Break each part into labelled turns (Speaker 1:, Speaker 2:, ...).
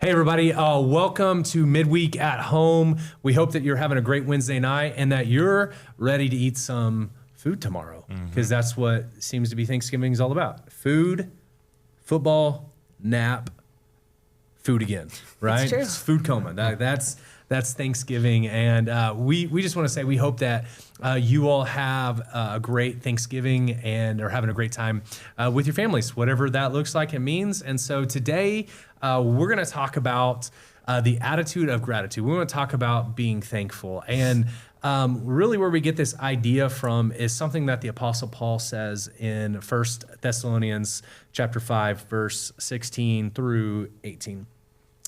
Speaker 1: Hey, everybody. Welcome to Midweek at Home. We hope that you're having a great Wednesday night and that you're ready to eat some food tomorrow, because that's what seems to be Thanksgiving is all about. Food, football, nap, food again, right?
Speaker 2: It's true.
Speaker 1: It's food coma. That's Thanksgiving. And we just want to say we hope that you all have a great Thanksgiving and are having a great time with your families, whatever that looks like and means. And so today we're going to talk about the attitude of gratitude. We want to talk about being thankful. And really where we get this idea from is something that the Apostle Paul says in 1 Thessalonians chapter 5, verse 16 through 18.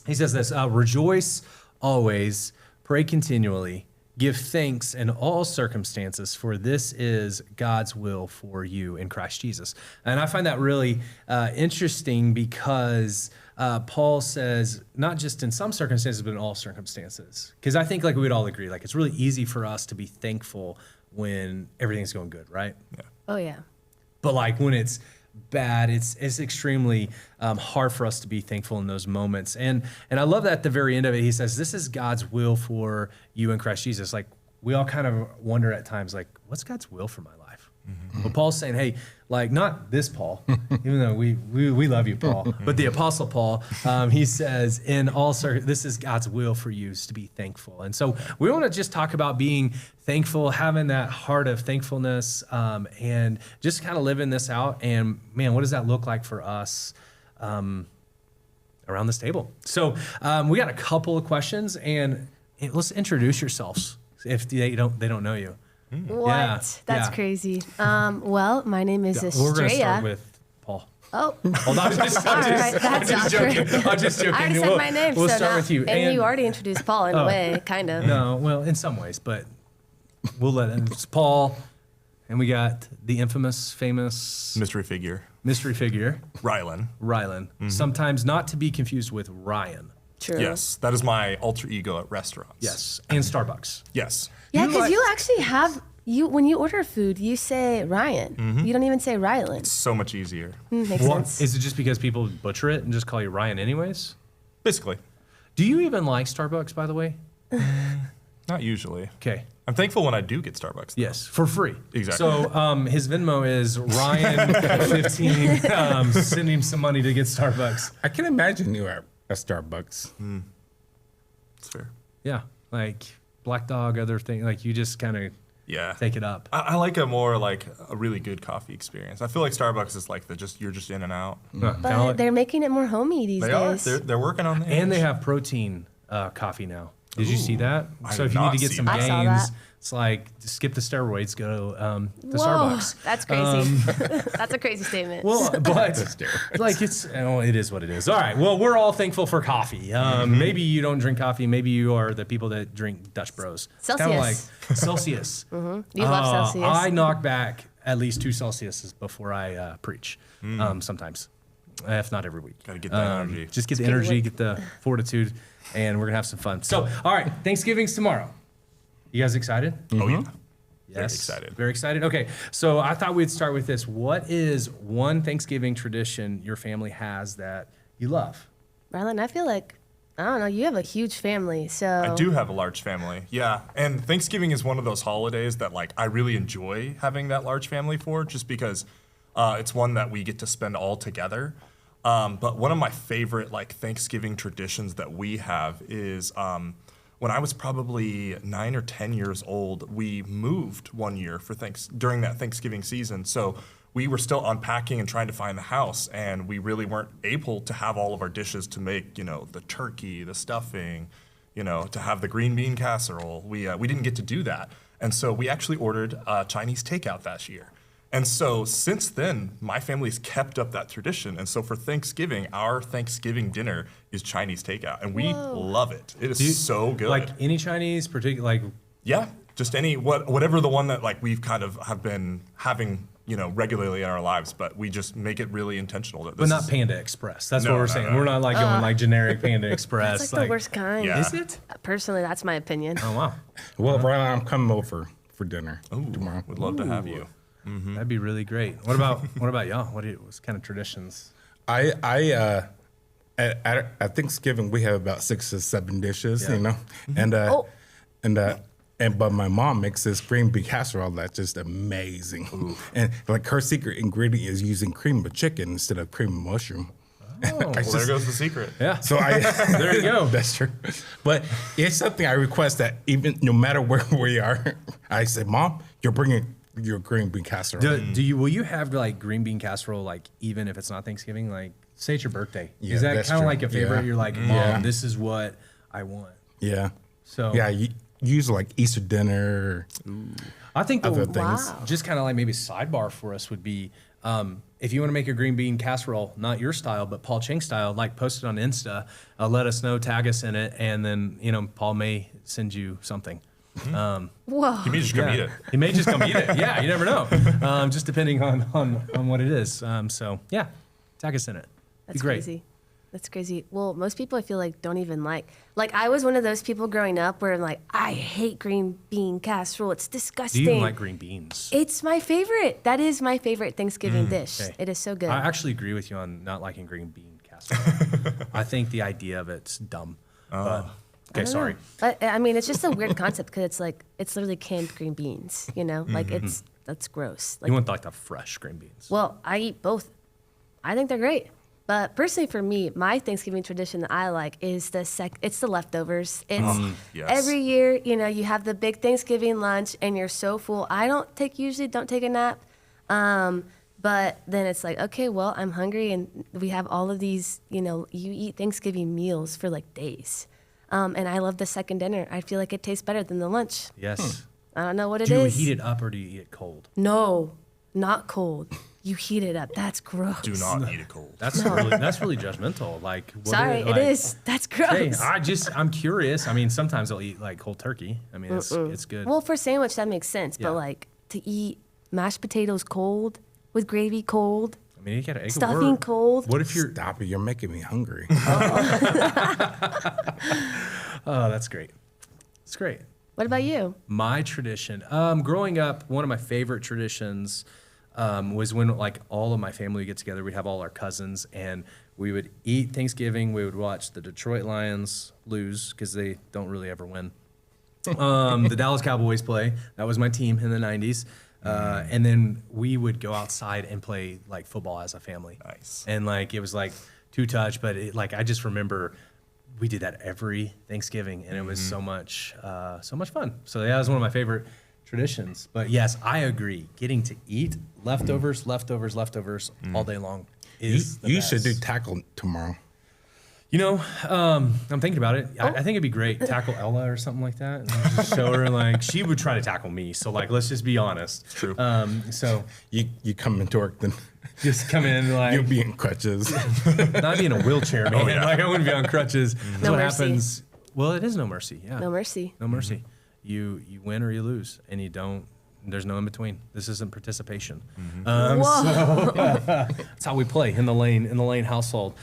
Speaker 1: He says this, rejoice always, pray continually, give thanks in all circumstances, for this is God's will for you in Christ Jesus. And I find that really interesting because Paul says, not just in some circumstances, but in all circumstances. Because I think like we'd all agree, like it's really easy for us to be thankful when everything's going good, right?
Speaker 3: Yeah.
Speaker 2: Oh, yeah.
Speaker 1: But like when it's bad, it's extremely hard for us to be thankful in those moments. And I love that at the very end of it, he says, this is God's will for you in Christ Jesus. Like we all kind of wonder at times, like, what's God's will for my life? But Paul's saying, hey, like not this Paul, even though we love you, Paul, but the Apostle Paul, he says, in all this is God's will for you is to be thankful. And so we want to just talk about being thankful, having that heart of thankfulness, and just kind of living this out. And man, what does that look like for us around this table? So we got a couple of questions, and let's introduce yourselves if they don't know you.
Speaker 2: What?
Speaker 1: Yeah,
Speaker 2: That's
Speaker 1: yeah.
Speaker 2: crazy. Well, my name is Estrella.
Speaker 1: We're going to start with Paul.
Speaker 2: Oh,
Speaker 1: Hold on, I'm just joking. I'm just joking.
Speaker 2: I already said my name.
Speaker 1: We'll
Speaker 2: so
Speaker 1: start
Speaker 2: now,
Speaker 1: with you.
Speaker 2: And you already introduced Paul in a way, kind of.
Speaker 1: No, well, in some ways, but we'll let him. It's Paul, and we got the infamous, famous
Speaker 3: Mystery figure.
Speaker 1: Rylan. Sometimes not to be confused with Ryan.
Speaker 2: True.
Speaker 3: Yes, that is my alter ego at restaurants.
Speaker 1: Yes, and Starbucks.
Speaker 3: Yes.
Speaker 2: Yeah, because you actually have, when you order food, you say Ryan. You don't even say Rylan.
Speaker 3: So much easier.
Speaker 2: Makes
Speaker 1: What,
Speaker 2: sense.
Speaker 1: is it just because people butcher it and just call you Ryan anyways?
Speaker 3: Basically.
Speaker 1: Do you even like Starbucks, by the way?
Speaker 3: Not usually.
Speaker 1: Okay.
Speaker 3: I'm thankful when I do get Starbucks. Though.
Speaker 1: Yes, for free.
Speaker 3: Exactly.
Speaker 1: So his Venmo is Ryan15. Send him some money to get Starbucks.
Speaker 4: I can imagine you at a Starbucks.
Speaker 3: It's fair.
Speaker 1: Yeah, like Black Dog, other thing. Like you just kind of take it up.
Speaker 3: I like a more like a really good coffee experience. I feel like Starbucks is like you're just in and out.
Speaker 2: But they're making it more homey these
Speaker 3: They are.
Speaker 2: days.
Speaker 3: They're working on that.
Speaker 1: And they have protein coffee now. Did you see that?
Speaker 3: I
Speaker 1: So
Speaker 3: did
Speaker 1: if you need
Speaker 3: not
Speaker 1: to get
Speaker 3: see
Speaker 1: some
Speaker 3: that.
Speaker 2: I saw
Speaker 1: gains,
Speaker 2: that.
Speaker 1: it's like skip the steroids, go to
Speaker 2: Whoa,
Speaker 1: Starbucks.
Speaker 2: that's crazy. That's a crazy statement.
Speaker 1: Well, but like it is what it is. All right. Well, we're all thankful for coffee. Maybe you don't drink coffee. Maybe you are the people that drink Dutch Bros.
Speaker 2: Celsius.
Speaker 1: Kind of like Celsius.
Speaker 2: You love Celsius.
Speaker 1: I knock back at least 2 Celsiuses before I preach. Sometimes, if not every week.
Speaker 3: Gotta get that energy.
Speaker 1: Just get the energy, get the fortitude, and we're gonna have some fun. So, all right, Thanksgiving's tomorrow. You guys excited?
Speaker 3: Oh yeah.
Speaker 1: Yes.
Speaker 3: Very excited.
Speaker 1: Very excited. Okay, so I thought we'd start with this. What is one Thanksgiving tradition your family has that you love?
Speaker 2: Rylan, I feel like, I don't know, you have a huge family, so.
Speaker 3: I do have a large family, yeah. And Thanksgiving is one of those holidays that like I really enjoy having that large family for, just because it's one that we get to spend all together. But one of my favorite like Thanksgiving traditions that we have is when I was probably 9 or 10 years old, we moved one year for during that Thanksgiving season. So we were still unpacking and trying to find the house, and we really weren't able to have all of our dishes to make, the turkey, the stuffing, to have the green bean casserole. We didn't get to do that. And so we actually ordered Chinese takeout that year. And so since then, my family's kept up that tradition. And so for Thanksgiving, our Thanksgiving dinner is Chinese takeout, and we love it. It is so good.
Speaker 1: Like any Chinese, like
Speaker 3: Yeah, just whatever the one that like we've kind of have been having, regularly in our lives, but we just make it really intentional. That
Speaker 1: but not Panda Express. That's
Speaker 3: No,
Speaker 1: what we're
Speaker 3: no,
Speaker 1: saying.
Speaker 3: no.
Speaker 1: We're not like going like generic Panda Express.
Speaker 2: That's like the worst kind.
Speaker 3: Yeah.
Speaker 1: Is it?
Speaker 2: Personally, that's my opinion.
Speaker 1: Oh wow,
Speaker 4: Well, Rylan, I'm coming over for dinner
Speaker 3: Ooh,
Speaker 4: tomorrow.
Speaker 3: would love to have you.
Speaker 1: that'd be really great. What about y'all? What kind of traditions?
Speaker 4: I at Thanksgiving we have about 6 or 7 dishes, you know, but my mom makes this green bean casserole that's just amazing. And like her secret ingredient is using cream of chicken instead of cream of mushroom.
Speaker 1: Oh,
Speaker 3: Well, there goes the secret.
Speaker 1: yeah.
Speaker 4: So
Speaker 1: There you go.
Speaker 4: That's true. But it's something I request that even no matter where we are, I say, Mom, you're bringing your green bean casserole.
Speaker 1: Will you have like green bean casserole like even if it's not Thanksgiving? Like say it's your birthday.
Speaker 4: Yeah,
Speaker 1: Is that
Speaker 4: that's
Speaker 1: kind of
Speaker 4: true.
Speaker 1: like a favorite?
Speaker 4: Yeah.
Speaker 1: You're like, Mom, this is what I want.
Speaker 4: Yeah.
Speaker 1: So
Speaker 4: Yeah, you use like Easter dinner.
Speaker 1: I think the
Speaker 4: Other things.
Speaker 2: Wow.
Speaker 1: just kind of like maybe sidebar for us would be if you want to make a green bean casserole, not your style, but Paul Ching style, like post it on Insta, let us know, tag us in it, and then Paul may send you something.
Speaker 2: Whoa.
Speaker 3: You may just come eat it.
Speaker 1: He may just come eat it. Yeah, you never know. Just depending on what it is. So yeah, tag us in it.
Speaker 2: That's
Speaker 1: Be great.
Speaker 2: crazy. That's crazy. Well, most people I feel like don't even like I was one of those people growing up where I'm like, I hate green bean casserole. It's
Speaker 1: Do
Speaker 2: disgusting.
Speaker 1: you even like green beans?
Speaker 2: It's my favorite. That is my favorite Thanksgiving dish.
Speaker 1: Okay.
Speaker 2: It is so good.
Speaker 1: I actually agree with you on not liking green bean casserole. I think the idea of it's dumb. But, okay, sorry.
Speaker 2: But, I mean, it's just a weird concept because it's like it's literally canned green beans. Like that's gross. Like,
Speaker 1: You want like the fresh green beans.
Speaker 2: well, I eat both. I think they're great. But personally, for me, my Thanksgiving tradition that I like is it's the leftovers. It's
Speaker 3: yes.
Speaker 2: every year, you have the big Thanksgiving lunch and you're so full. I usually don't take a nap. But then it's like, okay, well, I'm hungry and we have all of these, you eat Thanksgiving meals for like days. And I love the second dinner. I feel like it tastes better than the lunch.
Speaker 1: Yes.
Speaker 2: I don't know what it
Speaker 1: Do you
Speaker 2: is.
Speaker 1: heat it up or do you eat it cold?
Speaker 2: No, not cold. You heat it up. That's gross.
Speaker 3: Do not eat it cold.
Speaker 1: That's really judgmental. Like, what
Speaker 2: Sorry,
Speaker 1: like,
Speaker 2: it is. That's gross.
Speaker 1: Hey, I'm curious. I mean, sometimes I'll eat like cold turkey. I mean, it's good.
Speaker 2: Well, for sandwich, that makes sense.
Speaker 1: Yeah.
Speaker 2: But like to eat mashed potatoes cold with gravy cold,
Speaker 1: I mean, you got egg
Speaker 2: stuffing cold.
Speaker 1: What if you're?
Speaker 4: Stop it! You're making me hungry.
Speaker 1: Oh, that's great. It's great.
Speaker 2: What about you?
Speaker 1: My tradition, growing up, one of my favorite traditions was when like all of my family would get together. We'd have all our cousins, and we would eat Thanksgiving. We would watch the Detroit Lions lose because they don't really ever win. The Dallas Cowboys play. That was my team in the '90s. And then we would go outside and play like football as a family.
Speaker 3: Nice.
Speaker 1: And like it was like two touch, but I just remember we did that every Thanksgiving, and it was so much fun. So yeah, that was one of my favorite traditions. But yes, I agree. Getting to eat leftovers all day long is the
Speaker 4: you
Speaker 1: best.
Speaker 4: should do tackle tomorrow.
Speaker 1: I'm thinking about it. I think it'd be great. Tackle Ella or something like that. And just show her like she would try to tackle me. So like, let's just be honest.
Speaker 3: True.
Speaker 1: So
Speaker 4: You come into work, then
Speaker 1: just come in like
Speaker 4: you'll be in crutches.
Speaker 1: not be in a wheelchair, man.
Speaker 3: yeah.
Speaker 1: Like I wouldn't be on crutches. That's
Speaker 2: No
Speaker 1: what
Speaker 2: mercy.
Speaker 1: happens. Well, it is no mercy. Yeah.
Speaker 2: No mercy.
Speaker 1: No mercy. You win or you lose, and you don't. There's no in between. This isn't participation.
Speaker 2: Whoa.
Speaker 1: That's how we play in the lane household.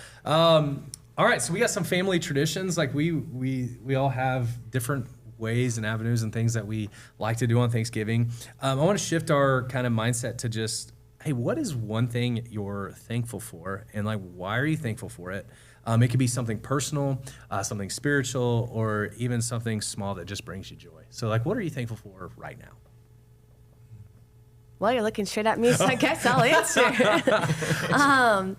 Speaker 1: All right, so we got some family traditions. Like we all have different ways and avenues and things that we like to do on Thanksgiving. I want to shift our kind of mindset to just, hey, what is one thing you're thankful for, and like why are you thankful for it? It could be something personal, something spiritual, or even something small that just brings you joy. So like, what are you thankful for right now?
Speaker 2: Well, you're looking straight at me, so I guess I'll answer.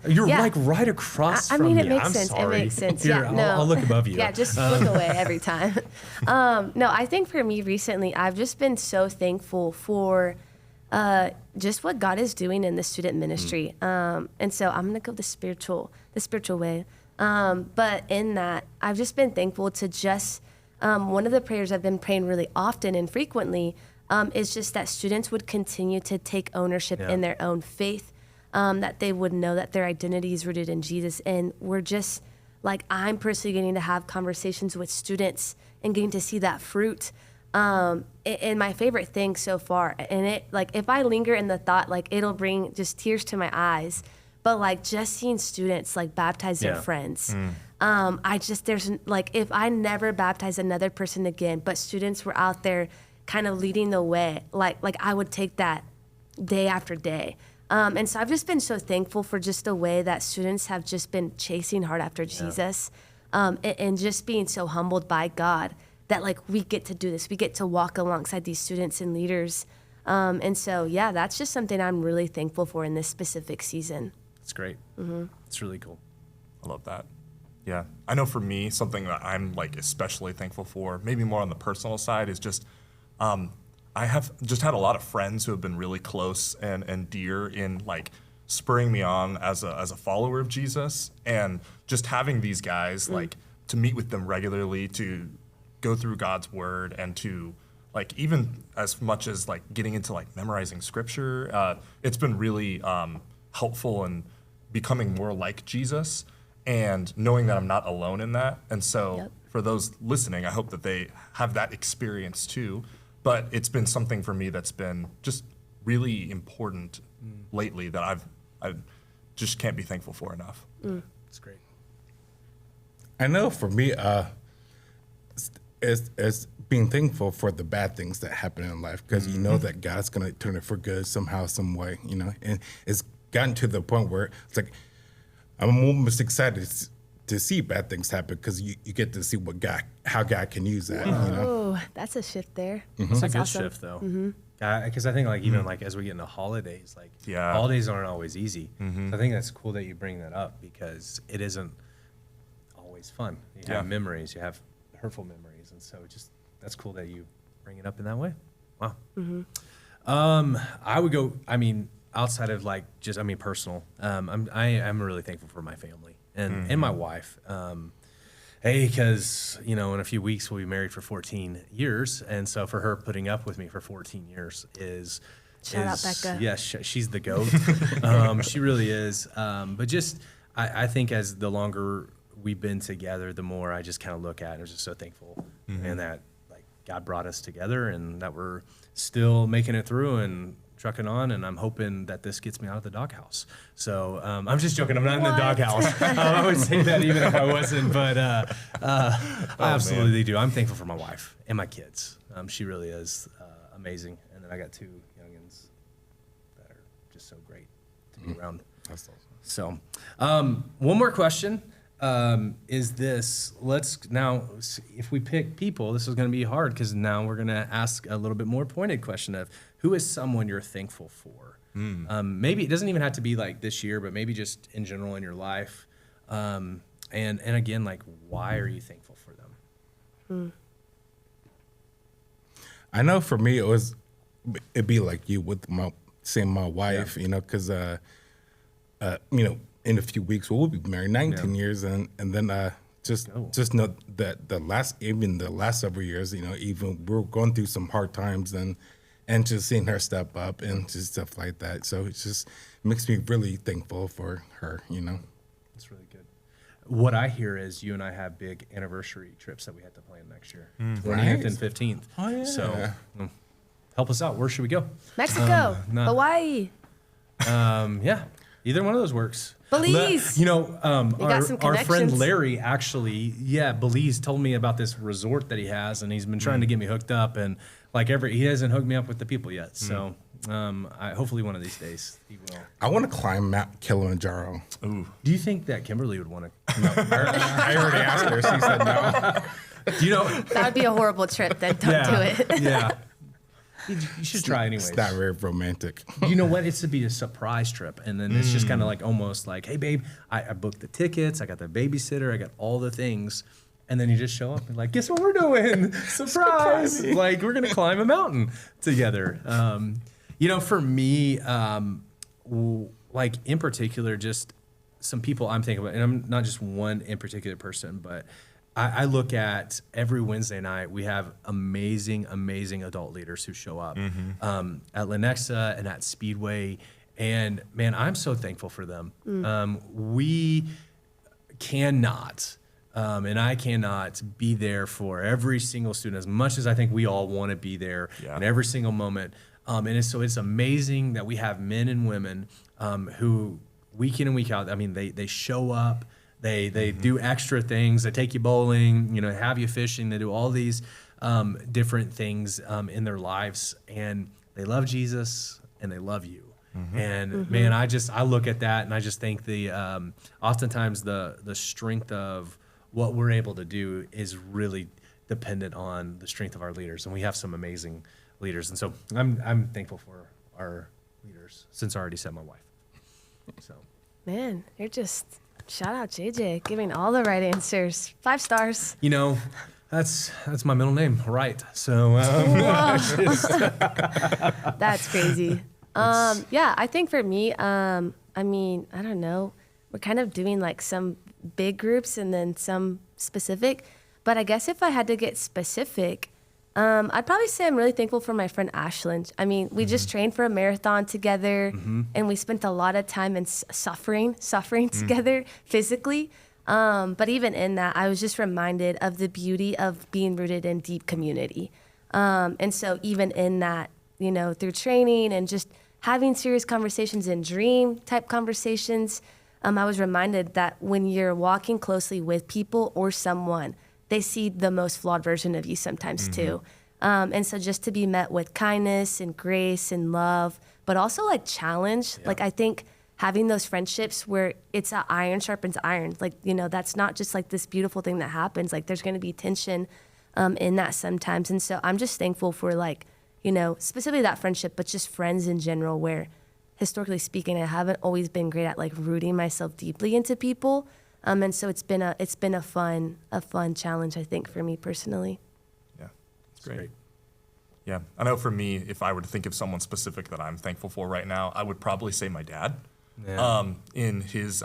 Speaker 1: You're
Speaker 2: Yeah.
Speaker 1: like right across
Speaker 2: I
Speaker 1: from
Speaker 2: mean,
Speaker 1: me.
Speaker 2: it makes
Speaker 1: I'm
Speaker 2: sense.
Speaker 1: sorry.
Speaker 2: It makes sense.
Speaker 1: Here,
Speaker 2: Yeah, no.
Speaker 1: I'll look above you.
Speaker 2: Yeah, just look away every time. No, I think for me recently, I've just been so thankful for just what God is doing in the student ministry. And so I'm gonna go the spiritual way. But in that, I've just been thankful to just one of the prayers I've been praying really often and frequently is just that students would continue to take ownership in their own faith, that they would know that their identity is rooted in Jesus. And we're just like, I'm personally getting to have conversations with students and getting to see that fruit. And my favorite thing so far, and it like, if I linger in the thought, like it'll bring just tears to my eyes, but like just seeing students like baptize their friends. There's like, if I never baptize another person again, but students were out there kind of leading the way, like I would take that day after day. And so I've just been so thankful for just the way that students have just been chasing hard after Jesus, and just being so humbled by God that like we get to do this. We get to walk alongside these students and leaders. And so, yeah, that's just something I'm really thankful for in this specific season.
Speaker 1: It's great. It's really cool.
Speaker 3: I love that. Yeah. I know for me, something that I'm like especially thankful for, maybe more on the personal side, is just I have just had a lot of friends who have been really close and dear in like spurring me on as a follower of Jesus, and just having these guys like to meet with them regularly, to go through God's word, and to like even as much as like getting into like memorizing scripture. It's been really helpful in becoming more like Jesus, and knowing that I'm not alone in that. And so for those listening, I hope that they have that experience too. But it's been something for me that's been just really important lately that I just can't be thankful for enough.
Speaker 1: It's great.
Speaker 4: I know for me, it's being thankful for the bad things that happen in life, because you know that God's going to turn it for good somehow, some way, you know. And it's gotten to the point where it's like I'm almost excited to see bad things happen, because you get to see how God can use that. You know?
Speaker 2: Oh, that's a shift there.
Speaker 1: It's a
Speaker 2: That's
Speaker 1: good
Speaker 2: awesome.
Speaker 1: shift, though. Because I think, like, even like as we get into holidays, like holidays aren't always easy. So I think that's cool that you bring that up, because it isn't always fun. You have memories, you have hurtful memories, and so that's cool that you bring it up in that way. Wow. I would go. I mean, outside of like just, I mean, personal. I'm really thankful for my family and my wife. Because, you know, in a few weeks we'll be married for 14 years. And so for her putting up with me for 14 years
Speaker 2: Shout out Becca.
Speaker 1: Yeah, she's the GOAT. She really is. But just, I think as the longer we've been together, the more I just kind of look at it, and I'm just so thankful. And that like God brought us together, and that we're still making it through and trucking on, and I'm hoping that this gets me out of the doghouse. So I'm just joking. I'm not in the doghouse. I would say that even if I wasn't, but I absolutely do. I'm thankful for my wife and my kids. She really is amazing. And then I got 2 youngins that are just so great to be around.
Speaker 4: That's awesome.
Speaker 1: So one more question is this. Let's now, if we pick people, this is going to be hard, because now we're going to ask a little bit more pointed question of who is someone you're thankful for? Maybe it doesn't even have to be like this year, but maybe just in general in your life. And again, like, why are you thankful for them?
Speaker 4: I know for me, it'd be like you with my wife, you know, because, you know, in a few weeks we'll be married 19 years, and then just know that the last several years, you know, even we're going through some hard times, and just seeing her step up and just stuff like that. So it just makes me really thankful for her, you know.
Speaker 1: That's really good. What I hear is you and I have big anniversary trips that we have to plan next year, 20th and 15th.
Speaker 4: Oh, yeah.
Speaker 1: So help us out. Where should we go?
Speaker 2: Mexico, Hawaii.
Speaker 1: Yeah, either one of those works.
Speaker 2: Belize.
Speaker 1: You know,
Speaker 2: got some
Speaker 1: our friend
Speaker 2: connections.
Speaker 1: Larry actually, Belize told me about this resort that he has, and he's been trying to get me hooked up, and like he hasn't hooked me up with the people yet. So hopefully one of these days he will.
Speaker 4: I want to climb Mount Kilimanjaro.
Speaker 3: Ooh.
Speaker 1: Do you think that Kimberly would want to?
Speaker 4: No, I already asked her. She said no.
Speaker 1: Do you know?
Speaker 2: That would be a horrible trip. Then don't do it.
Speaker 1: Yeah. You should try anyways.
Speaker 4: It's not very romantic.
Speaker 1: You know what? It's to be a surprise trip. And then it's just kind of like almost like, hey, babe, I booked the tickets. I got the babysitter. I got all the things. And then you just show up and like, guess what we're doing? Surprise. Like, we're going to climb a mountain together. You know, for me, like in particular, just some people I'm thinking about, and I'm not just one in particular person, but I look at every Wednesday night, we have amazing, amazing adult leaders who show up at Lenexa and at Speedway. And man, I'm so thankful for them. We cannot, and I cannot be there for every single student as much as I think we all want to be there in every single moment. And it's amazing that we have men and women who week in and week out, I mean, they show up. They do extra things. They take you bowling, you know, have you fishing. They do all these different things in their lives, and they love Jesus and they love you. And man, I look at that and I just think oftentimes the strength of what we're able to do is really dependent on the strength of our leaders. And we have some amazing leaders. And so I'm thankful for our leaders, since I already said my wife. So
Speaker 2: Man, you're just, shout out JJ, giving all the right answers. 5 stars.
Speaker 1: you know, that's my middle name, right? So
Speaker 2: That's crazy. Yeah, I think for me, I mean, I don't know. We're kind of doing like some big groups and then some specific. But I guess if I had to get specific, I'd probably say I'm really thankful for my friend Ashlyn. I mean, we just trained for a marathon together, and we spent a lot of time in suffering together physically. But even in that, I was just reminded of the beauty of being rooted in deep community. And so even in that, you know, through training and just having serious conversations and dream type conversations, I was reminded that when you're walking closely with people or someone, they see the most flawed version of you sometimes too. And so just to be met with kindness and grace and love, but also like challenge. Like I think having those friendships where it's a iron sharpens iron, like, you know, that's not just like this beautiful thing that happens. Like there's going to be tension in that sometimes. And so I'm just thankful for like, you know, specifically that friendship, but just friends in general, where historically speaking, I haven't always been great at like rooting myself deeply into people. And so it's been a fun challenge, I think, for me personally.
Speaker 3: Yeah, it's great. Yeah, I know for me, if I were to think of someone specific that I'm thankful for right now, I would probably say my dad. Yeah. In his,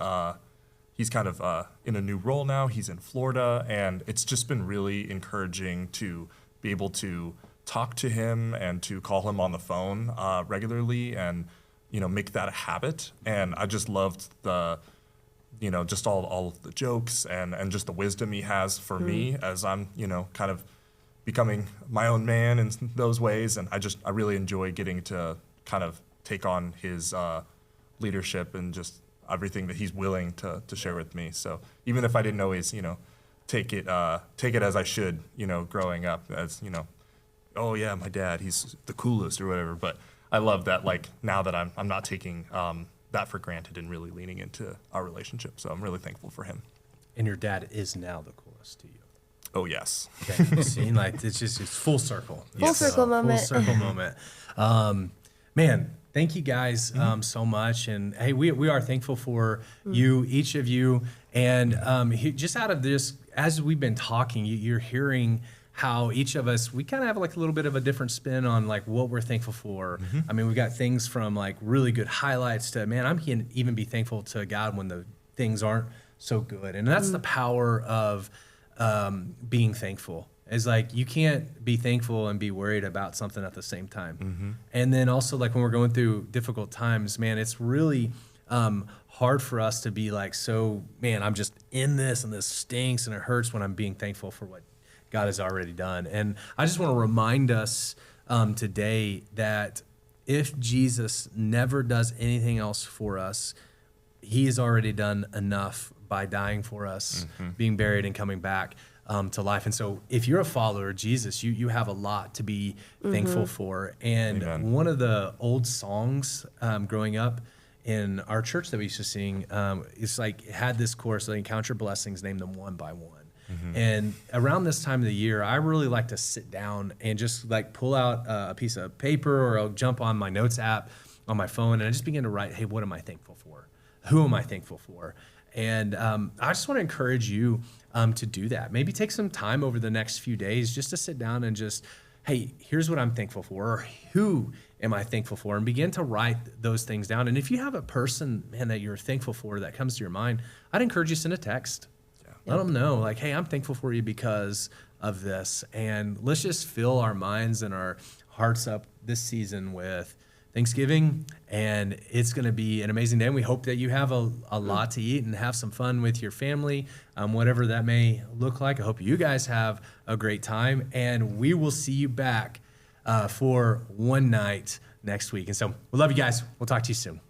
Speaker 3: he's kind of in a new role now. He's in Florida, and it's just been really encouraging to be able to talk to him and to call him on the phone regularly, and you know, make that a habit. And I just loved you know, just all of the jokes and just the wisdom he has for me as I'm, you know, kind of becoming my own man in those ways. And I really enjoy getting to kind of take on his leadership and just everything that he's willing to share with me. So even if I didn't always, you know, take it as I should, you know, growing up as, you know, oh yeah, my dad, he's the coolest or whatever. But I love that, like, now that I'm not taking that for granted and really leaning into our relationship. So I'm really thankful for him.
Speaker 1: And your dad is now the coolest to you.
Speaker 3: Oh, yes.
Speaker 1: Okay. See, like, it's full circle.
Speaker 2: Full circle moment.
Speaker 1: Full circle moment. Man, thank you guys so much. And hey, we are thankful for you, each of you. And just out of this, as we've been talking, you're hearing how each of us, we kind of have like a little bit of a different spin on like what we're thankful for. I mean, we've got things from like really good highlights to, man, I'm can even be thankful to God when the things aren't so good. And that's the power of being thankful. Is like, you can't be thankful and be worried about something at the same time. And then also, like, when we're going through difficult times, man, it's really hard for us to be like, so, man, I'm just in this and this stinks and it hurts, when I'm being thankful for what God has already done. And I just want to remind us today that if Jesus never does anything else for us, he has already done enough by dying for us, being buried and coming back to life. And so if you're a follower of Jesus, you have a lot to be thankful for. And
Speaker 3: Amen.
Speaker 1: One of the old songs growing up in our church that we used to sing, it's like, it had this chorus, like, count your blessings, name them one by one. And around this time of the year, I really like to sit down and just like pull out a piece of paper, or I'll jump on my notes app on my phone and I just begin to write, hey, what am I thankful for? Who am I thankful for? And I just want to encourage you to do that. Maybe take some time over the next few days just to sit down and just, hey, here's what I'm thankful for, or who am I thankful for? And begin to write those things down. And if you have a person, man, that you're thankful for that comes to your mind, I'd encourage you to send a text. Let them know, like, hey, I'm thankful for you because of this. And let's just fill our minds and our hearts up this season with Thanksgiving. And it's going to be an amazing day. And we hope that you have a lot to eat and have some fun with your family, whatever that may look like. I hope you guys have a great time. And we will see you back for one night next week. And so we love you guys. We'll talk to you soon.